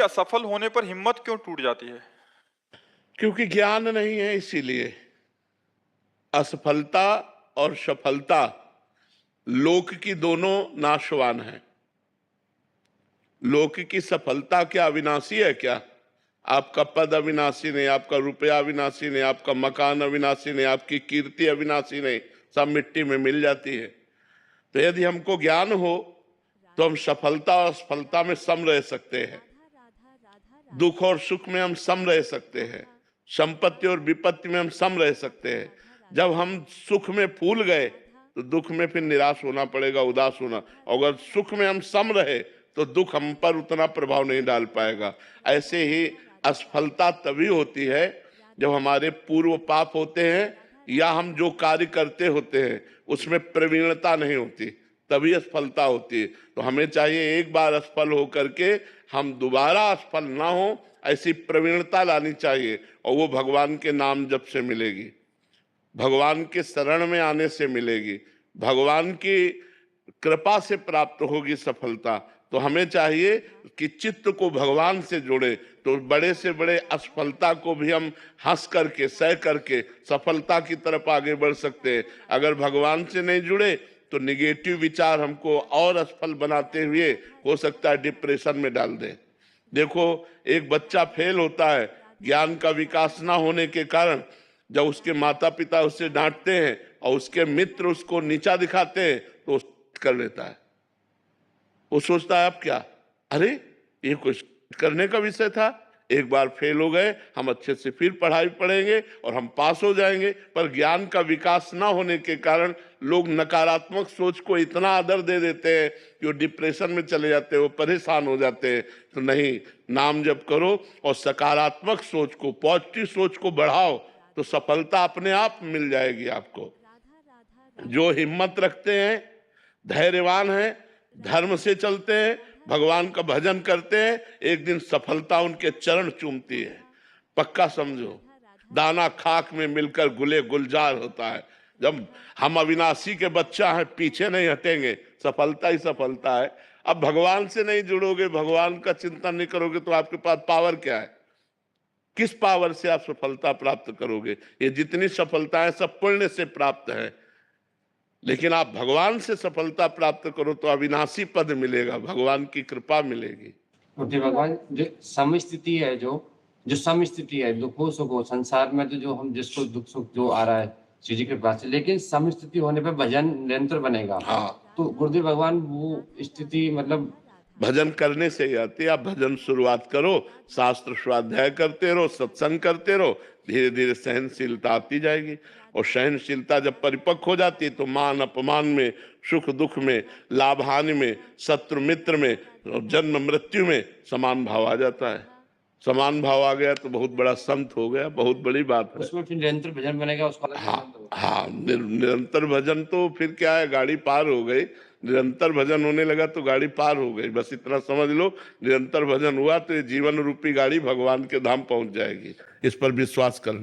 असफल होने पर हिम्मत क्यों टूट जाती है? क्योंकि ज्ञान नहीं है, इसीलिए। असफलता और सफलता लोक की दोनों नाशवान है। लोक की सफलता क्या अविनाशी है क्या? आपका पद अविनाशी नहीं, आपका रुपया अविनाशी नहीं, आपका मकान अविनाशी नहीं, आपकी कीर्ति अविनाशी नहीं, सब मिट्टी में मिल जाती है। तो यदि हमको ज्ञान हो तो हम सफलता और असफलता में सम रह सकते हैं, दुख और सुख में हम सम रह सकते हैं, संपत्ति और विपत्ति में हम सम रह सकते हैं। जब हम सुख में फूल गए तो दुख में फिर निराश होना पड़ेगा, उदास होना। अगर सुख में हम सम रहे तो दुख हम पर उतना प्रभाव नहीं डाल पाएगा। ऐसे ही असफलता तभी होती है जब हमारे पूर्व पाप होते हैं या हम जो कार्य करते होते हैं उसमें प्रवीणता नहीं होती, तभी असफलता होती है। तो हमें चाहिए एक बार असफल होकर के हम दोबारा असफल ना हो, ऐसी प्रवीणता लानी चाहिए, और वो भगवान के नाम जप से मिलेगी, भगवान के शरण में आने से मिलेगी, भगवान की कृपा से प्राप्त होगी सफलता। तो हमें चाहिए कि चित्त को भगवान से जोड़े, तो बड़े से बड़े असफलता को भी हम हंस करके सह करके सफलता की तरफ आगे बढ़ सकते हैं। अगर भगवान से नहीं जुड़े तो निगेटिव विचार हमको और असफल बनाते हुए हो सकता है डिप्रेशन में डाल दे। देखो, एक बच्चा फेल होता है ज्ञान का विकास ना होने के कारण। जब उसके माता पिता उससे डांटते हैं और उसके मित्र उसको नीचा दिखाते हैं तो वो कर लेता है। वो सोचता है अब क्या, अरे ये कुछ करने का विषय था, एक बार फेल हो गए, हम अच्छे से फिर पढ़ाई पढ़ेंगे और हम पास हो जाएंगे। पर ज्ञान का विकास ना होने के कारण लोग नकारात्मक सोच को इतना आदर दे देते हैं कि वो डिप्रेशन में चले जाते हैं, वो परेशान हो जाते हैं। तो नहीं, नाम जप करो और सकारात्मक सोच को, पॉजिटिव सोच को बढ़ाओ, तो सफलता अपने आप मिल जाएगी आपको। जो हिम्मत रखते हैं, धैर्यवान हैं, धर्म से चलते हैं, भगवान का भजन करते हैं, एक दिन सफलता उनके चरण चूमती है। पक्का समझो, दाना खाक में मिलकर गुले गुलजार होता है। जब हम अविनाशी के बच्चा हैं, पीछे नहीं हटेंगे, सफलता ही सफलता है। अब भगवान से नहीं जुड़ोगे, भगवान का चिंतन नहीं करोगे तो आपके पास पावर क्या है? किस पावर से आप सफलता प्राप्त करोगे? ये जितनी सफलताएं सब पुण्य से प्राप्त है, लेकिन आप भगवान से सफलता प्राप्त करो तो अविनाशी पद मिलेगा, भगवान की कृपा मिलेगी। क्योंकि भगवान जो समस्थिति है, जो समस्थिति है, दुखों सुखों संसार में, तो जो हम जिसको दुख सुख जो आ रहा है श्री जी के पास से, लेकिन समस्थिति होने पर भजन निरंतर बनेगा। हाँ, तो गुरुदेव भगवान वो स्थिति मतलब भजन करने से ही आती है। आप भजन शुरुआत करो, शास्त्र स्वाध्याय करते रहो, सत्संग करते रहो, धीरे धीरे सहनशीलता आती जाएगी। और सहनशीलता जब परिपक्व हो जाती है तो मान अपमान में, सुख दुख में, लाभ हानि में, शत्रु मित्र में, जन्म मृत्यु में समान भाव आ जाता है। समान भाव आ गया तो बहुत बड़ा संत हो गया, बहुत बड़ी बात है। उसमें फिर निरंतर भजन बनेगा, उसका अलग हाँ आनंद होगा। हाँ, निरंतर भजन तो फिर क्या है, गाड़ी पार हो गई। निरंतर भजन होने लगा तो गाड़ी पार हो गई, बस इतना समझ लो। निरंतर भजन हुआ तो ये जीवन रूपी गाड़ी भगवान के धाम पहुंच जाएगी, इस पर विश्वास कर लो।